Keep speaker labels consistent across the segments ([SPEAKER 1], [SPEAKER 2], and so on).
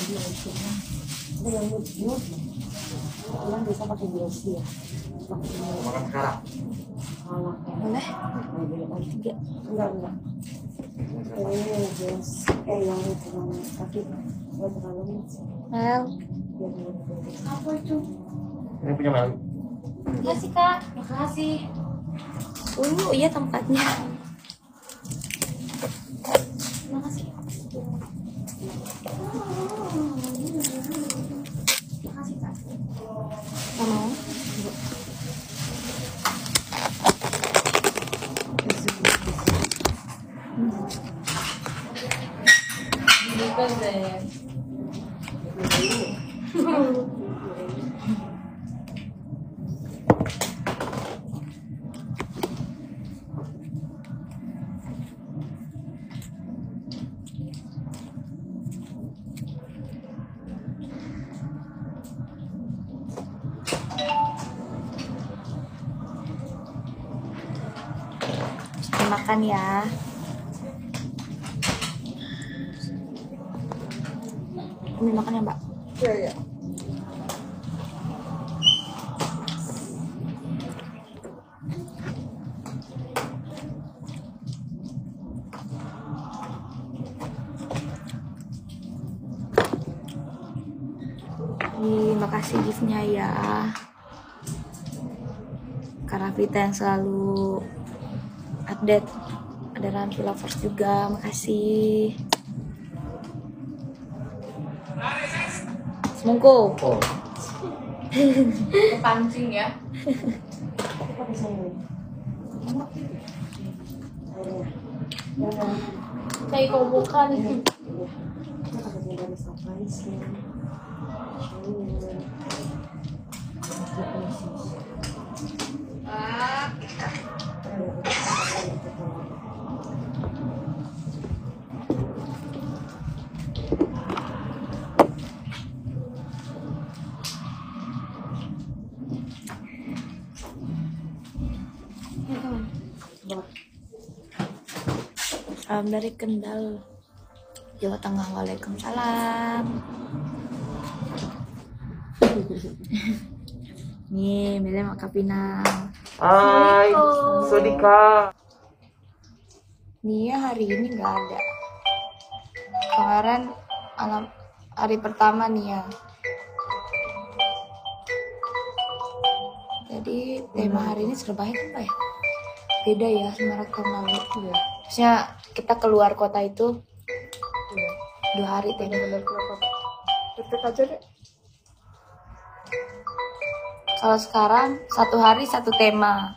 [SPEAKER 1] Ada yang nude, yang bisa pakai glossy ya.
[SPEAKER 2] Makan sekarang.
[SPEAKER 1] Boleh? Enggak. Yang jeans, yang itu namanya, tapi buat terlalu
[SPEAKER 3] Mel,
[SPEAKER 1] apa itu?
[SPEAKER 2] Ini punya Mel.
[SPEAKER 3] makasih kak. Makasih. Iya tempatnya. Makasih. Makasih kak. Gak mau? Bukan deh. Makan ya. Ini makan ya mbak.
[SPEAKER 1] Iya.
[SPEAKER 3] Terima kasih giftnya ya. Kak Rafita yang selalu update. Ada Ranti Lovers juga, makasih. Semungku.
[SPEAKER 2] Oh.
[SPEAKER 4] Kepancing ya. Kayak kobokan.
[SPEAKER 3] Salam dari Kendal, Jawa Tengah. Waalaikumsalam. Nih, Mele Mak Kapinang.
[SPEAKER 2] Hai, Sodika.
[SPEAKER 3] Nia hari ini nggak ada. Kemarin hari pertama Nia. Jadi tema hari ini serba apa ya? Beda ya sama tahun lalu ya. Maksudnya kita keluar kota itu 2 hari tema.
[SPEAKER 1] Deket aja deh.
[SPEAKER 3] Kalau sekarang 1 hari 1 tema.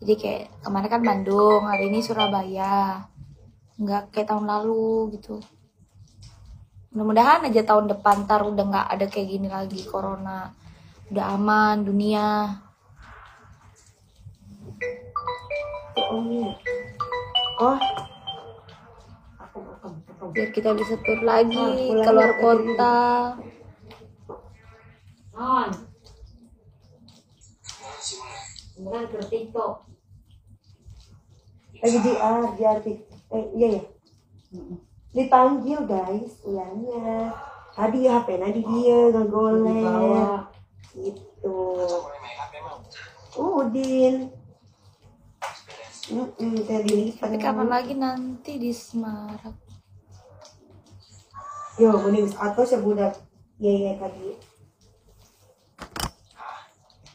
[SPEAKER 3] Jadi kayak kemarin kan Bandung, hari ini Surabaya. Nggak kayak tahun lalu gitu. Mudah-mudahan aja tahun depan ntar udah nggak ada kayak gini lagi, corona. Udah aman dunia.
[SPEAKER 1] Oh.
[SPEAKER 3] Biar kita bisa tur lagi keluar kota.
[SPEAKER 1] Beneran ke TikTok. Lagi di artik. Iya ya. Dipanggil guys, ulangnya. Tadi HP nadi dia ngegolek. Gitu. Udin. Tadi
[SPEAKER 3] Tapi kapan lagi nanti di Semarang?
[SPEAKER 1] Yo, mending atau sebudak iya tadi.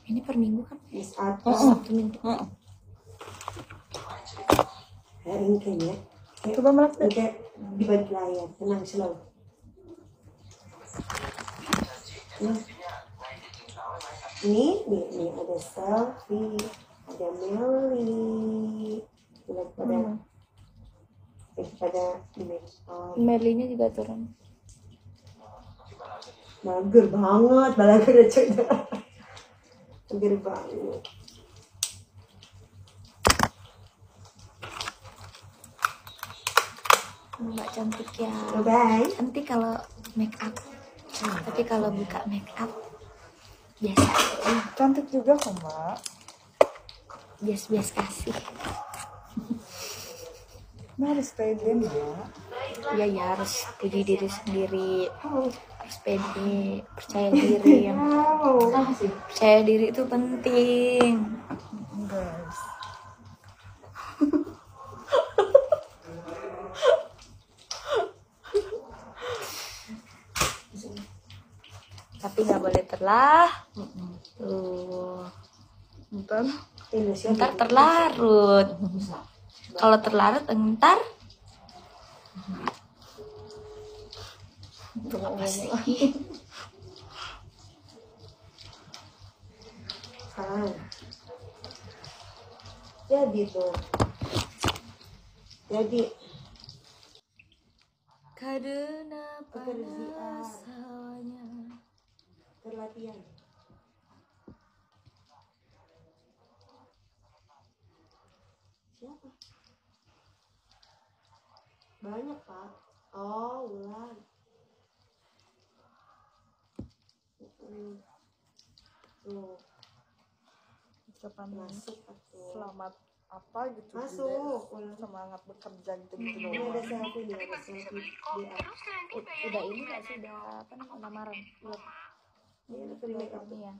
[SPEAKER 3] Ini per minggu kan?
[SPEAKER 1] Mis atau
[SPEAKER 3] Sabtu minggu.
[SPEAKER 1] hari kan ya.
[SPEAKER 3] Coba melek deh.
[SPEAKER 1] Kayak dibagi layar, tenang slow. Ini ada selfie, ada Meli, pada
[SPEAKER 3] Merlinya juga turun.
[SPEAKER 1] mager banget, balaga ada cerita. Mager banget.
[SPEAKER 3] Mbak cantik ya.
[SPEAKER 1] Bye.
[SPEAKER 3] Cantik kalau make up. Tapi kalau buka make up biasa.
[SPEAKER 4] Cantik juga kok mbak.
[SPEAKER 3] Bias-bias kasih.
[SPEAKER 4] Nah, harus pede, Mak.
[SPEAKER 3] Ya ya, harus puji diri sendiri, harus pede, percaya diri. Percaya diri itu penting.
[SPEAKER 4] Guys.
[SPEAKER 3] Tapi nggak boleh telah. Tuh. Ntar terlarut. Kalau terlarut ntar
[SPEAKER 1] Jadi tuh. Jadi
[SPEAKER 3] karena panas hawanya.
[SPEAKER 1] berlatihan. Siapa? Banyak, Pak. Oh, Wulan. Tuh,
[SPEAKER 4] Ucapan
[SPEAKER 1] masuk atuh.
[SPEAKER 4] selamat apa gitu.
[SPEAKER 1] Masuk.
[SPEAKER 4] Bude. Semangat bekerja gitu
[SPEAKER 1] Ini ada selfie nih, ada selfie dia.
[SPEAKER 3] Udah ini nggak sih, udah apa namanya, lamaran belum?
[SPEAKER 1] Ini ada free makeup tuh.
[SPEAKER 3] Ini ya.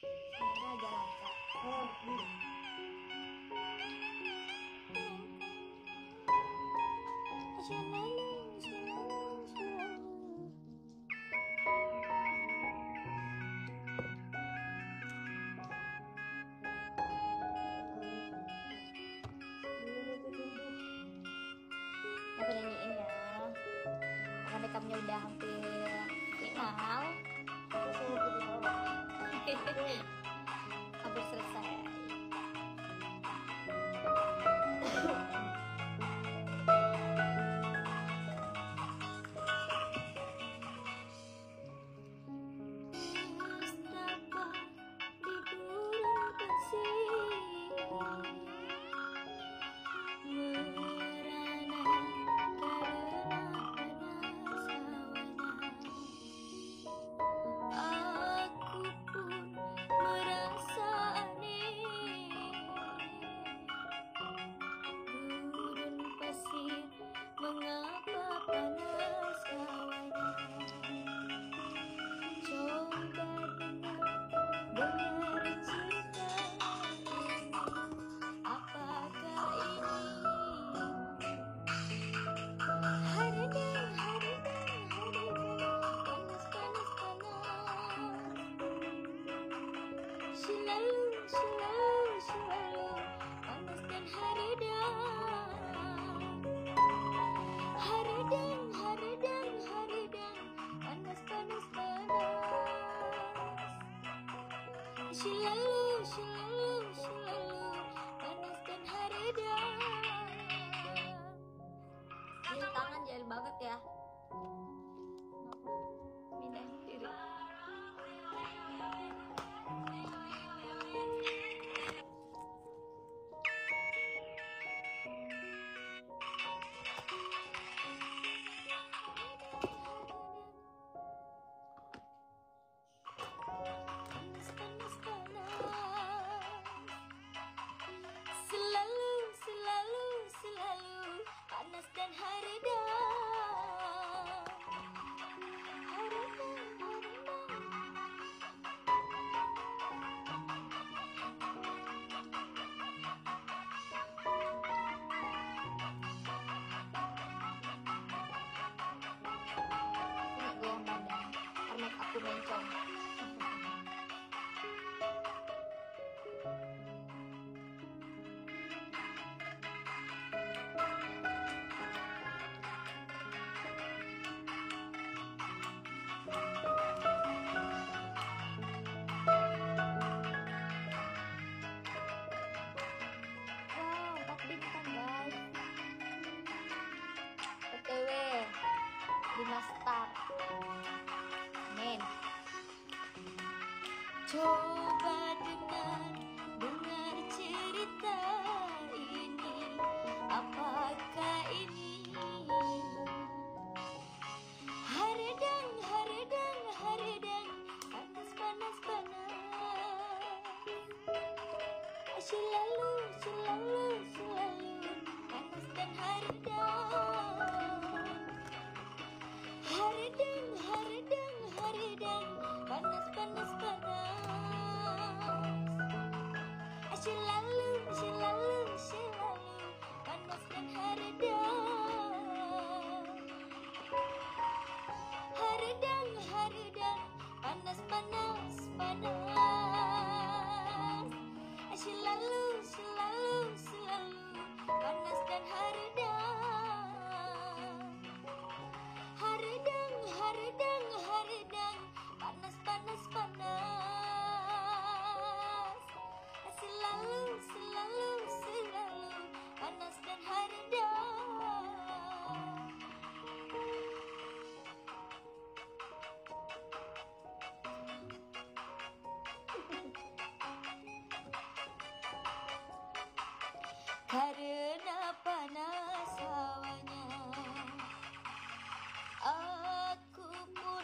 [SPEAKER 3] Sebenarnya agak lancar.
[SPEAKER 1] Oh, ini.
[SPEAKER 3] Aku nyanyiin ya, karena makeupnya udah hampir final. Hampir selesai. Ini tangan jahil banget ya. Mindahin diri. Selalu panas dan haridang. Ini goyang badan karena aku mencong. Wow, 4 bintang guys. OTW 5 star. Amin. Coba dengar cerita ini. Apakah ini haridang, panas. Selalu karena panas hawanya. Aku pun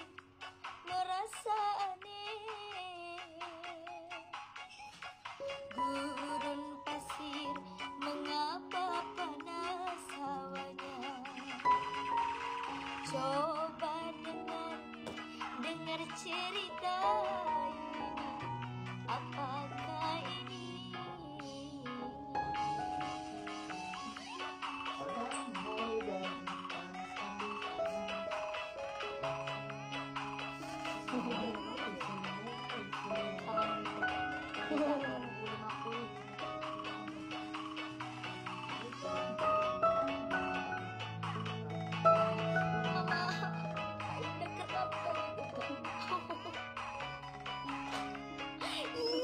[SPEAKER 3] merasa aneh. Gurun pasir, mengapa panas hawanya? Coba dengar cerita ini. Apakah ini?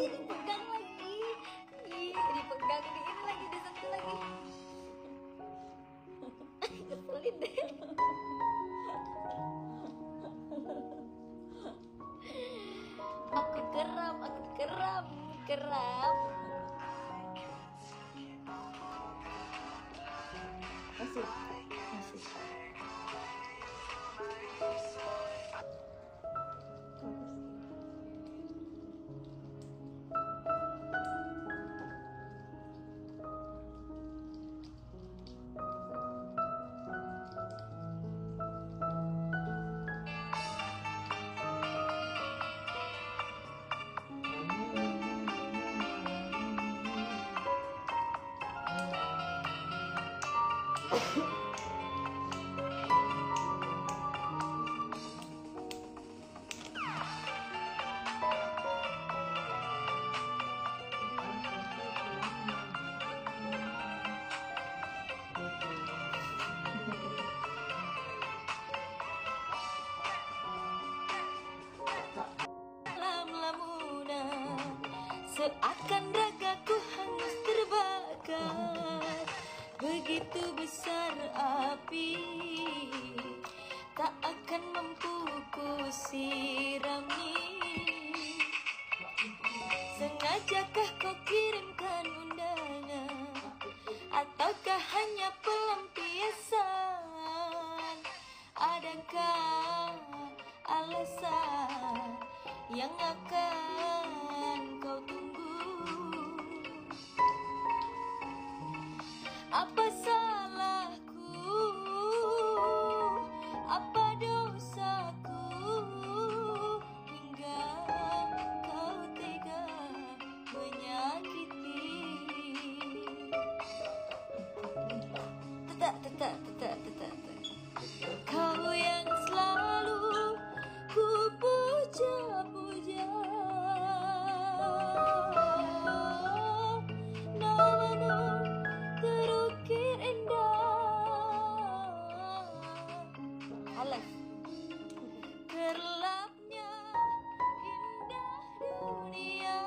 [SPEAKER 3] Dipegang lagi. Dipegang di ini lagi, disentuh lagi. Keselin deh. Aku geram. Masih. Seakan ragaku hangus terbakar. Begitu besar api, tak akan mampu ku sirami. Sengajakah kau kirimkan undangan, ataukah hanya pelampiasan? Adakah alasan yang akan kau tunggu? Apa salahku? Apa dosaku? Hingga kau tega menyakiti. Tetap. Kau yang selalu ku puja-puja, namamu terukir indah. Alas gelapnya indah dunia,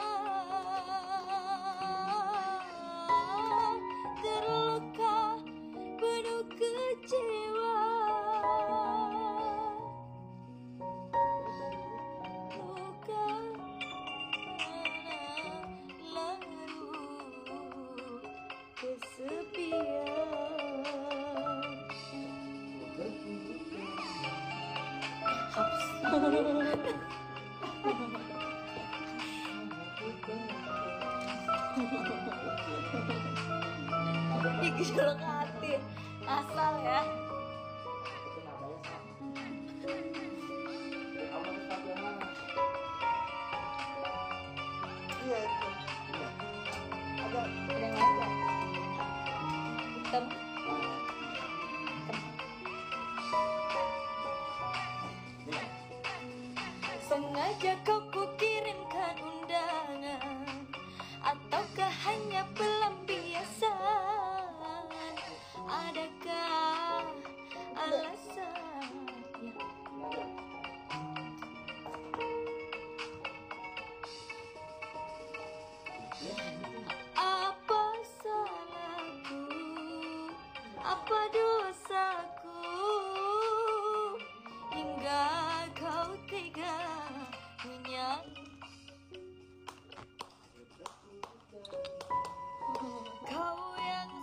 [SPEAKER 3] terluka penuh kecewa. Gejolak hati asal ya.
[SPEAKER 4] Iya itu. Ada
[SPEAKER 3] yang ada hitam. Sengaja kau kukirimkan undangan, ataukah hanya pelampiasan? Adakah alasan? Ya. Apa salahku? Apa dosaku? Hingga kau tega menyakiti. Kau yang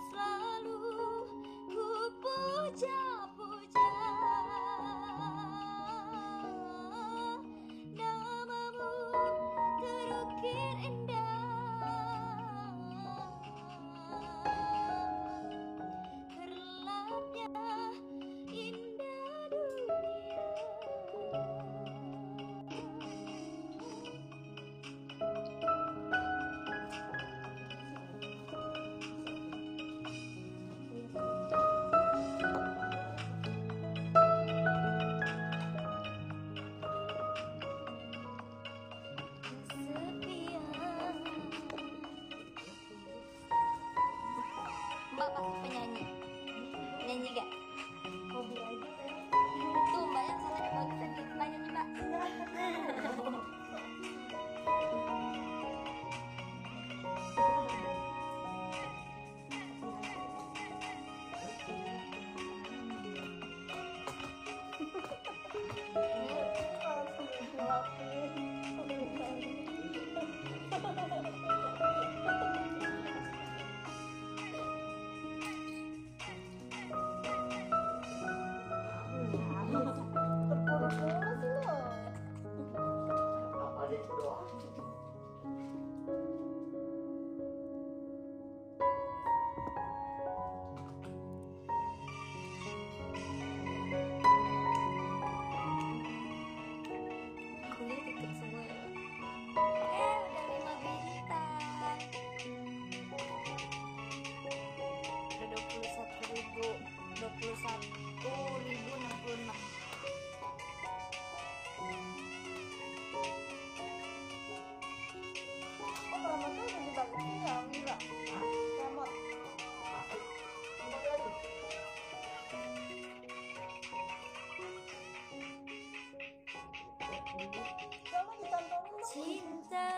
[SPEAKER 4] Coba dicantolin dong.
[SPEAKER 5] Cinta,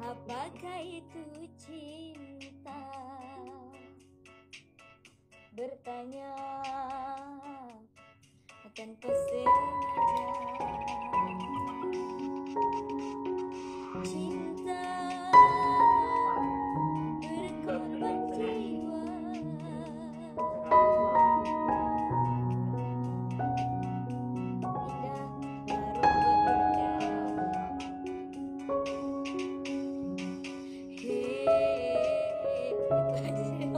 [SPEAKER 5] apakah itu cinta? Bertanya tanpa sengaja. Cinta berkorban jiwa. Indah baru indah. Hei, itu aja cinta,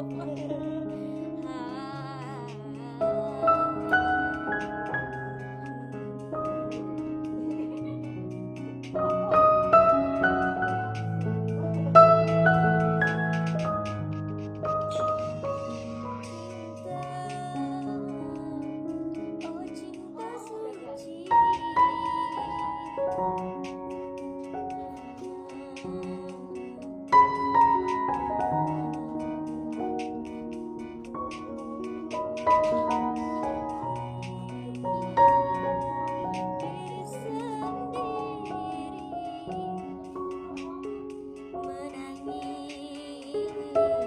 [SPEAKER 5] oh cinta suci. Diri sendiri menangis di ruang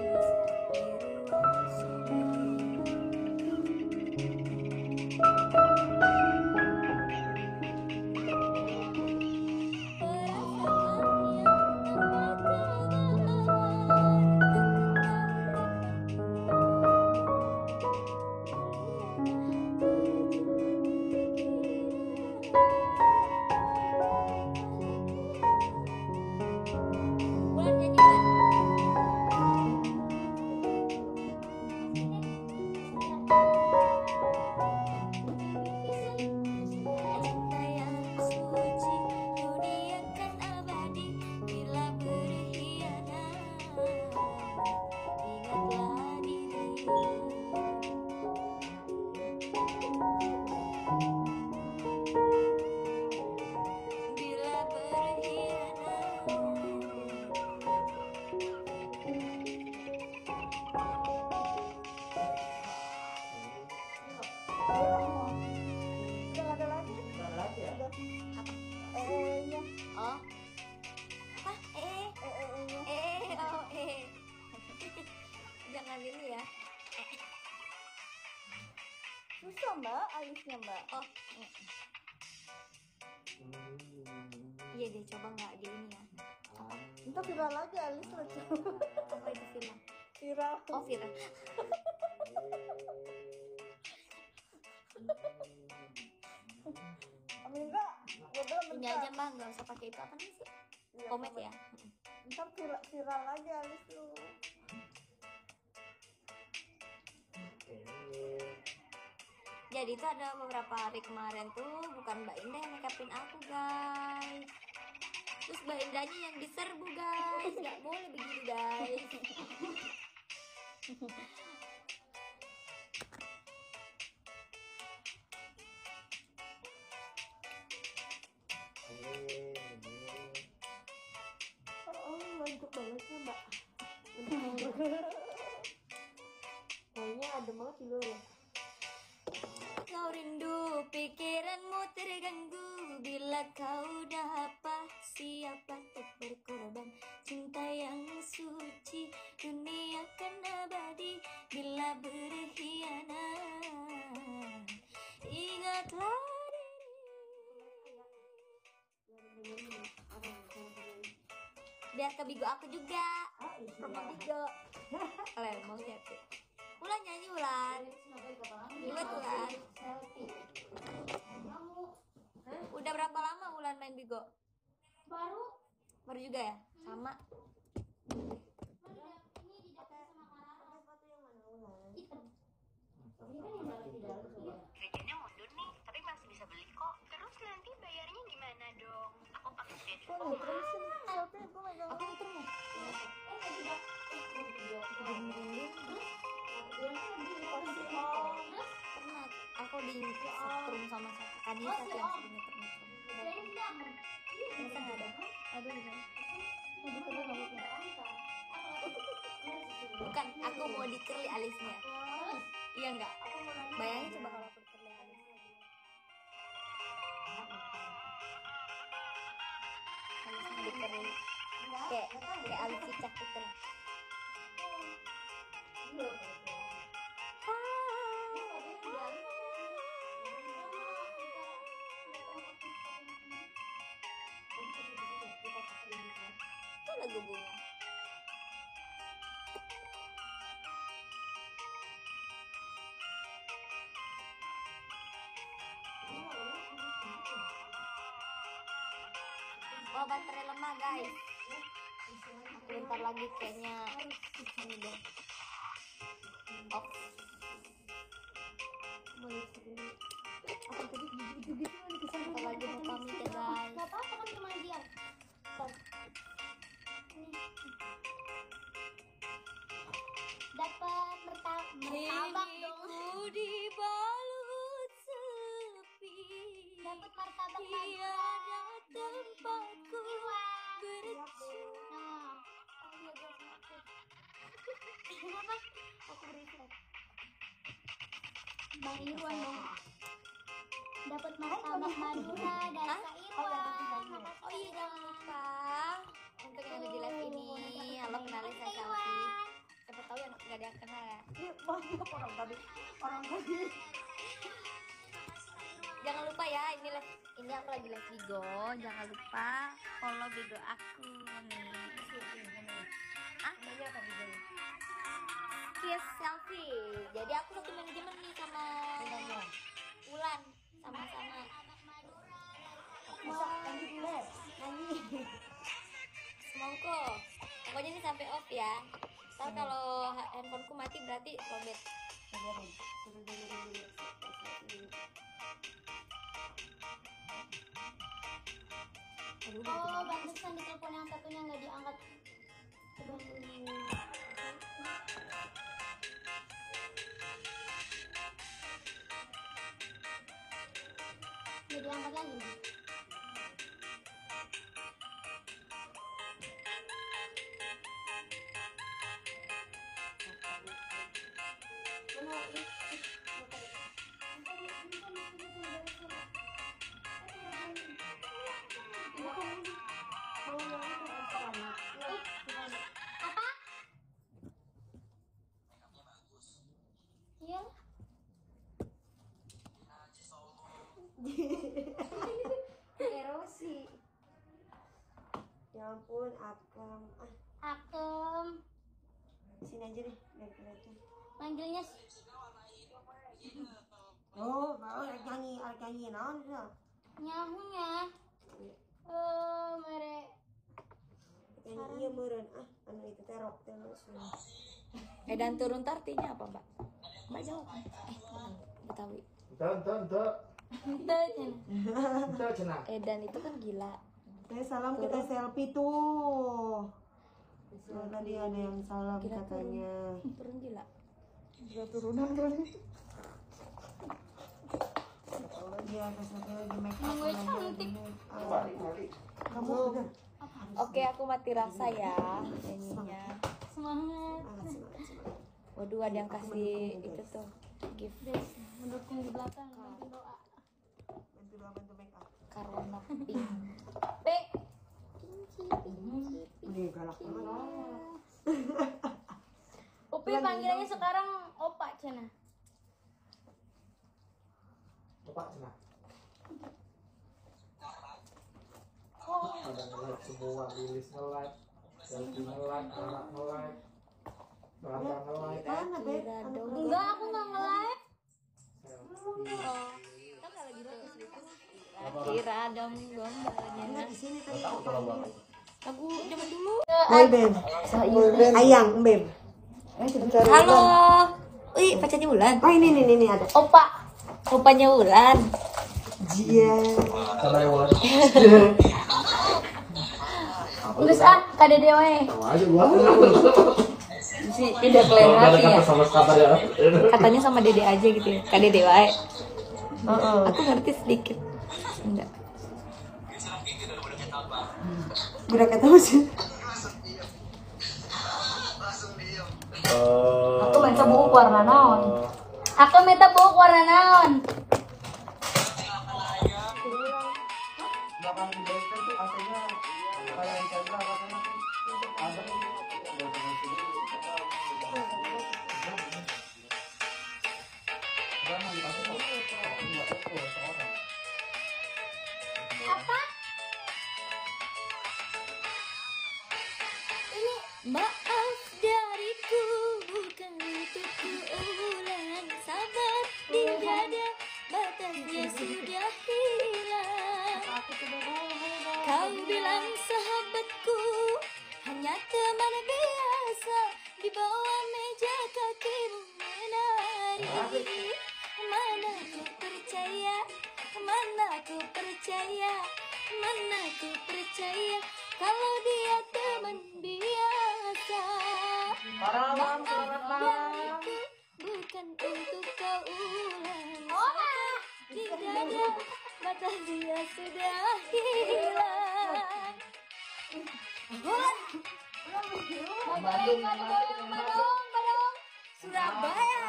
[SPEAKER 5] sunyi. Perasaan yang tanpa Bulan nyanyi Bulan. Cinta yang suci, dunia kan abadi. Bila berkhianat, ingatlah diri. Bila
[SPEAKER 4] Udah nggak ada lagi. Udah. nya.
[SPEAKER 5] Oh, apa?
[SPEAKER 4] nya.
[SPEAKER 5] Oh, jangan ini ya.
[SPEAKER 4] Susah mbak, alisnya mbak.
[SPEAKER 5] Oh, iya deh, coba nggak di ini ya.
[SPEAKER 4] Ntar viral lagi alis lo coba.
[SPEAKER 5] Apa itu film?
[SPEAKER 4] Viral.
[SPEAKER 5] Oh, viral.
[SPEAKER 4] Amin enggak? Gue bilang
[SPEAKER 5] Ini
[SPEAKER 4] bentar.
[SPEAKER 5] aja mbak, nggak usah pakai itu apa nih sih?
[SPEAKER 4] Iya,
[SPEAKER 5] Komet
[SPEAKER 4] komet.
[SPEAKER 5] ya.
[SPEAKER 4] Ntar viral lagi alis lu.
[SPEAKER 5] Jadi tuh ada beberapa hari kemarin tuh bukan Mbak Indah yang make upin aku guys. Terus Mbak Indahnya yang diserbu guys. Nggak boleh begitu guys.
[SPEAKER 4] Ngantuk banget ya mbak. Kayaknya adem banget di luar ya.
[SPEAKER 5] Kau rindu, pikiranmu terganggu. Bila kau dapat siapa tak berkorban. Cinta yang suci, dunia kan abadi. Bila berkhianat, ingatlah diri. Biar ke Bigo aku juga. Promo Bigo. Kalian mau lihat tuh. Ulan nyanyi Ulan. Buat Ulan. Udah berapa lama Ulan main Bigo? Baru juga ya? Sama.
[SPEAKER 6] Kreditnya mundur nih, tapi masih bisa beli kok. Terus nanti bayarnya gimana dong? Aku pakai kredit
[SPEAKER 4] Kok nih terusin selfie gue megang.
[SPEAKER 5] Apa itu nih? Pernah aku di setrum sama Kanisa tuh yang sering nyetrum. Masa nggak ada? Aduh gimana? Bukan, aku mau di curly alisnya. Iya nggak? Bayangin coba kalau aku di curly alisnya. dikerin kayak alis cicak gitu. Itu lagu bunga. Oh, baterai lemah guys. Bentar lagi kayaknya ini deh. Off. Bentar lagi mau pamit ya guys.
[SPEAKER 6] Gak apa-apa kan cuma diam. Dapat martabak dong.
[SPEAKER 5] Dibalut sepi.
[SPEAKER 6] Dapat martabak
[SPEAKER 5] Tiada tempatku
[SPEAKER 6] Nah, kenapa? Aku beristirahat. Bang Irwan dong. Dapat martabak Madura dari Kak Irwan.
[SPEAKER 5] Oh iya, jangan lupa untuk yang ada di live ini, halo kenalin saya Selfie. Siapa tahu yang nggak ada yang kenal ya.
[SPEAKER 1] Banyak orang tadi.
[SPEAKER 5] Jangan lupa ya, ini aku lagi live Bigo. Jangan lupa follow Bigo aku nih. Ah, ini apa Bigo? Kiss Selfie. Jadi aku satu manajemen nih sama Ulan, sama-sama.
[SPEAKER 1] Bisa lanjut les. Nyanyi.
[SPEAKER 5] Semongko. Pokoknya ini sampai off ya. Ntar kalau handphoneku mati berarti lowbat.
[SPEAKER 1] Suruh dulu.
[SPEAKER 6] Oh, pantesan di telepon yang satunya nggak diangkat. Coba dulu. Nggak diangkat lagi nih. Apa? Iya.
[SPEAKER 4] Erosi. Ya ampun, Akam.
[SPEAKER 6] Akem.
[SPEAKER 4] Sini aja deh, biar kelihatan.
[SPEAKER 6] Manggilnya
[SPEAKER 4] Oh, mau nyanyi naon ya?
[SPEAKER 6] nyahunya. Mere.
[SPEAKER 4] Nyanyi iya meureun anu itu teh rok teh
[SPEAKER 3] Edan turun tartinya apa mbak? Mbak jawab. Betawi.
[SPEAKER 2] Ente cenah.
[SPEAKER 3] Edan itu kan gila.
[SPEAKER 4] Teh salam kita selfie tuh. Oh, tadi ada yang salam
[SPEAKER 3] Gila
[SPEAKER 4] katanya.
[SPEAKER 3] Turun gila.
[SPEAKER 1] Juga turunan kali.
[SPEAKER 4] Dia kasih lagi make up.
[SPEAKER 6] Gue cantik.
[SPEAKER 4] Kamu bener.
[SPEAKER 3] Oke, aku mati rasa ya nyanyinya.
[SPEAKER 6] Semangat.
[SPEAKER 4] Semangat.
[SPEAKER 3] Waduh, ada yang kasih itu tuh gift
[SPEAKER 6] Mendukung di belakang. Bantu doa.
[SPEAKER 4] Bantu make up.
[SPEAKER 3] karena pink.
[SPEAKER 4] Udah galak banget.
[SPEAKER 6] Upi panggilannya sekarang Opa Cina.
[SPEAKER 2] Bapak cenah. Ada nge-like semua, Lilis nge-like, Selfie nge-like, anak nge-like, Rara nge-like,
[SPEAKER 4] Mana be?
[SPEAKER 6] Enggak, aku nggak nge-live.
[SPEAKER 5] Kan kalau gitu
[SPEAKER 3] Kira dong gombalnya.
[SPEAKER 4] Di sini tadi.
[SPEAKER 2] tahu kalau bapak.
[SPEAKER 3] Lagu zaman dulu.
[SPEAKER 4] Boy band. Ayang band.
[SPEAKER 3] Halo. Wih, pacarnya Wulan.
[SPEAKER 4] Oh ini ada.
[SPEAKER 6] Opa.
[SPEAKER 3] Opanya Wulan.
[SPEAKER 4] Jia.
[SPEAKER 2] Kalau yang ulang.
[SPEAKER 6] Terus KDD wae.
[SPEAKER 2] Tahu aja gua.
[SPEAKER 3] Si tidak kelihatan ya.
[SPEAKER 2] Sama kabar ya.
[SPEAKER 3] Katanya sama Dede aja gitu ya. Kak Dede wae. Aku ngerti sedikit. Enggak.
[SPEAKER 4] Udah ketemu sih.
[SPEAKER 6] Aku minta buku warna naon. Aku minta buku warna naon.
[SPEAKER 1] Belakang di base tuh AC-nya kayak
[SPEAKER 5] Apa? Ini maaf dariku bukan untuk kuulang, sabar di dada batasnya sudah hilang. Kau bilang sahabatku hanya teman biasa, di bawah meja kakimu menari. Mana ku percaya, mana ku percaya, mana ku percaya kalau dia teman biasa.
[SPEAKER 2] Malam, selamat malam.
[SPEAKER 5] Dariku bukan untuk kau ulang, di dada batas dia sudah hilang. Badung, Surabaya.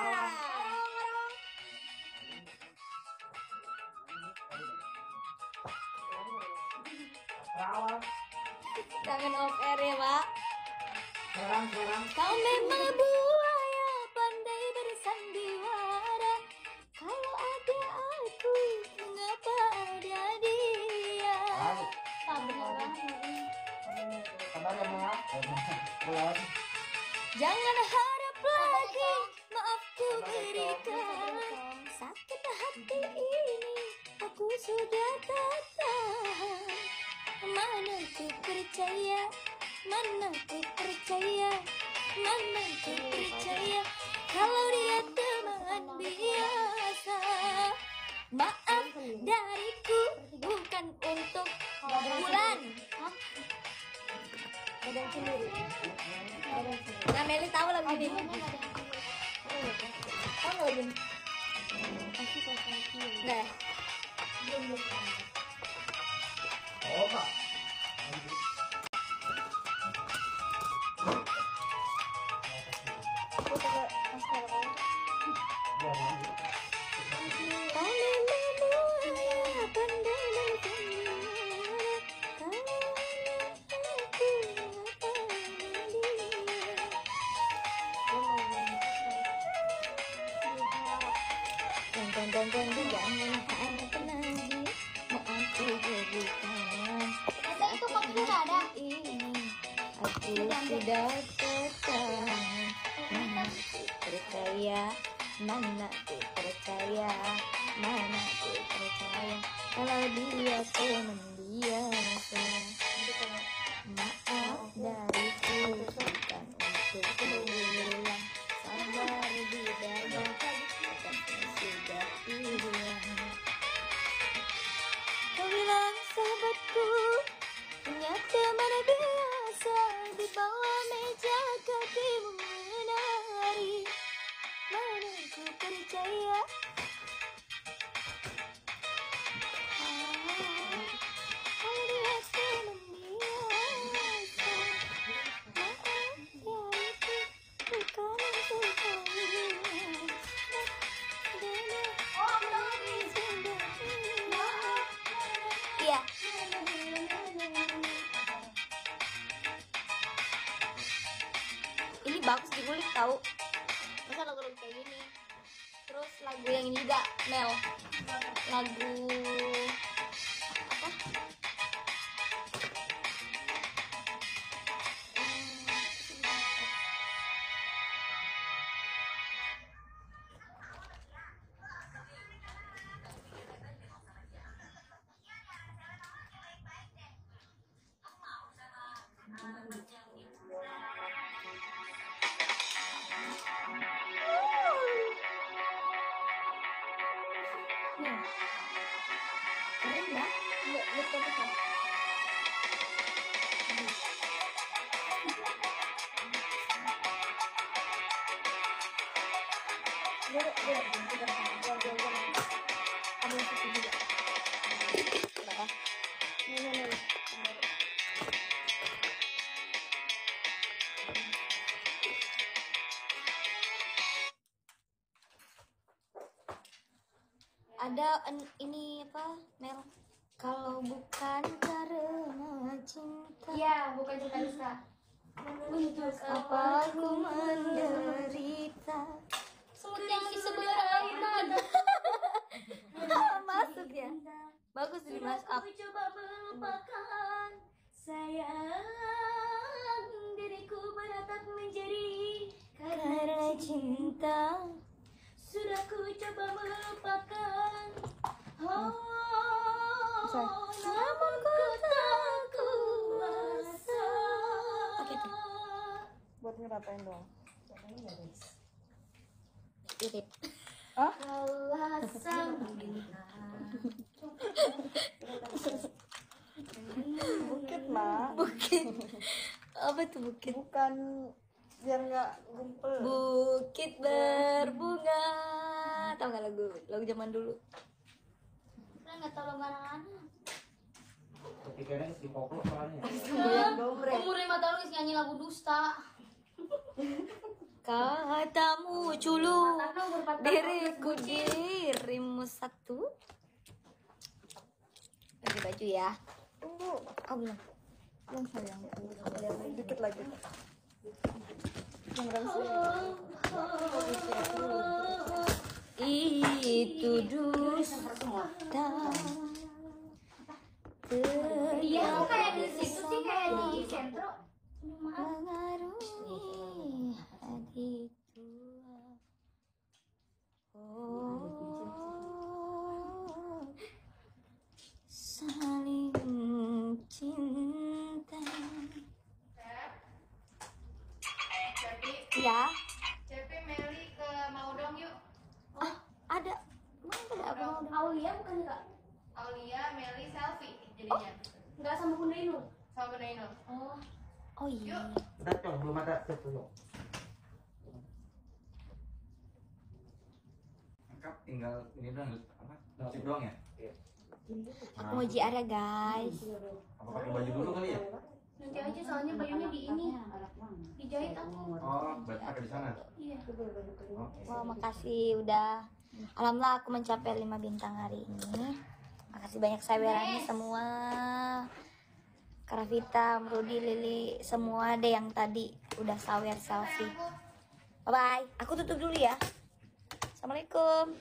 [SPEAKER 2] Rawat.
[SPEAKER 5] Tangan off air ya, Pak.
[SPEAKER 2] Serang.
[SPEAKER 5] Kau memang buaya pandai bersandiwara. Kalau ada aku, mengapa ada dia?
[SPEAKER 2] Sabar ya, Ma. Belum.
[SPEAKER 5] Jangan harap lagi maafku berikan. Sakit hati ini aku sudah tak tahan. Mana ku percaya, mana ku percaya, mana ku percaya kalau dia teman biasa. Maaf dariku bukan untuk bulan. Nah, Meli tahu lagu ini. Tahu lagu ini? Nah,
[SPEAKER 2] Oh, Pak.
[SPEAKER 5] kau memang buaya pandai bersandiwara. Kalau ada aku, mengapa ada dia? Jangan harap lagi maafku berikan. Itu kok sudah ada ini. Aku sudah tertahan. Mana ku percaya, mana ku percaya, mana ku percaya kalau dia teman biasa. Maaf dariku bukan untuk kuulang, sabar di dada batasnya sudah hilang. Kau bilang sahabatku hanya teman biasa, di bawah meja kakimu menari. Mana ku percaya, kalau dia teman biasa. Maaf dariku bukan untuk kau ulang, dada batasnya sudah hilang. Iya. Ini bagus dikulik tahu. Masa lagu-lagu kayak gini. Terus lagu yang ini juga Mel. Lagu apa? Nih. Keren nggak? Nggak betul. Ada yang susu juga. Berapa? Ini. Ada ini apa, Mel? Kalau bukan karena cinta.
[SPEAKER 3] Iya, bukan cinta.
[SPEAKER 5] Untuk apa aku menderita?
[SPEAKER 3] Semut yang di sebelah air.
[SPEAKER 5] Masuk ya?
[SPEAKER 3] Bagus di mas up.
[SPEAKER 5] Aku coba melupakan sayang, diriku beratap menjadi
[SPEAKER 3] Karena cinta.
[SPEAKER 5] sudah ku coba melupakan. Oh, namun ku tak kuasa.
[SPEAKER 3] Oke tuh.
[SPEAKER 4] Buat ngeratain dong.
[SPEAKER 3] Irit.
[SPEAKER 5] Kaulah sang bintang.
[SPEAKER 4] Bukit mak.
[SPEAKER 3] Bukit. Apa tuh bukit?
[SPEAKER 4] Bukan biar nggak gumpel.
[SPEAKER 3] Bukit berbunga. Tahu nggak lagu zaman dulu?
[SPEAKER 5] Kan nggak tahu lagu anak-anak.
[SPEAKER 2] Ketikanya si koplo soalnya.
[SPEAKER 4] Goyang dombrek.
[SPEAKER 5] Umur 5 tahun guys nyanyi lagu dusta.
[SPEAKER 3] Katamu culu, diriku dirimu satu. Ganti baju ya.
[SPEAKER 4] Tunggu.
[SPEAKER 3] Oh belum.
[SPEAKER 4] Belum sayang. Dikit lagi. Yang sih.
[SPEAKER 3] Itu dusta.
[SPEAKER 5] Iya kok kayak di situ sih kayak di sentro.
[SPEAKER 3] Mengarungi hati tua. Oh, saling cinta. Ya,
[SPEAKER 6] Cepi Meli ke mau dong yuk.
[SPEAKER 3] ada. Mana ada abang?
[SPEAKER 5] Aulia bukan kak?
[SPEAKER 6] Aulia, Meli selfie jadinya.
[SPEAKER 5] Nggak sama Bunda Inul.
[SPEAKER 6] Sama Bunda Inul.
[SPEAKER 5] Oh.
[SPEAKER 3] Oh iya.
[SPEAKER 2] Udah Cong, belum ada chat dulu.
[SPEAKER 7] Lengkap tinggal ini doang apa? Chip doang ya?
[SPEAKER 3] Aku mau JR ya guys.
[SPEAKER 7] Apa pakai baju dulu kali ya?
[SPEAKER 5] Nanti aja soalnya bajunya di ini. Dijahit aku.
[SPEAKER 7] Oh, berarti pakai di sana.
[SPEAKER 5] Iya.
[SPEAKER 7] Oke.
[SPEAKER 3] Wah, makasih udah. Alhamdulillah aku mencapai 5 bintang hari ini. Makasih banyak sawerannya semua. Karavita, Rudi, Lili, semua deh yang tadi udah sawer selfie. Bye bye. Aku tutup dulu ya. Assalamualaikum.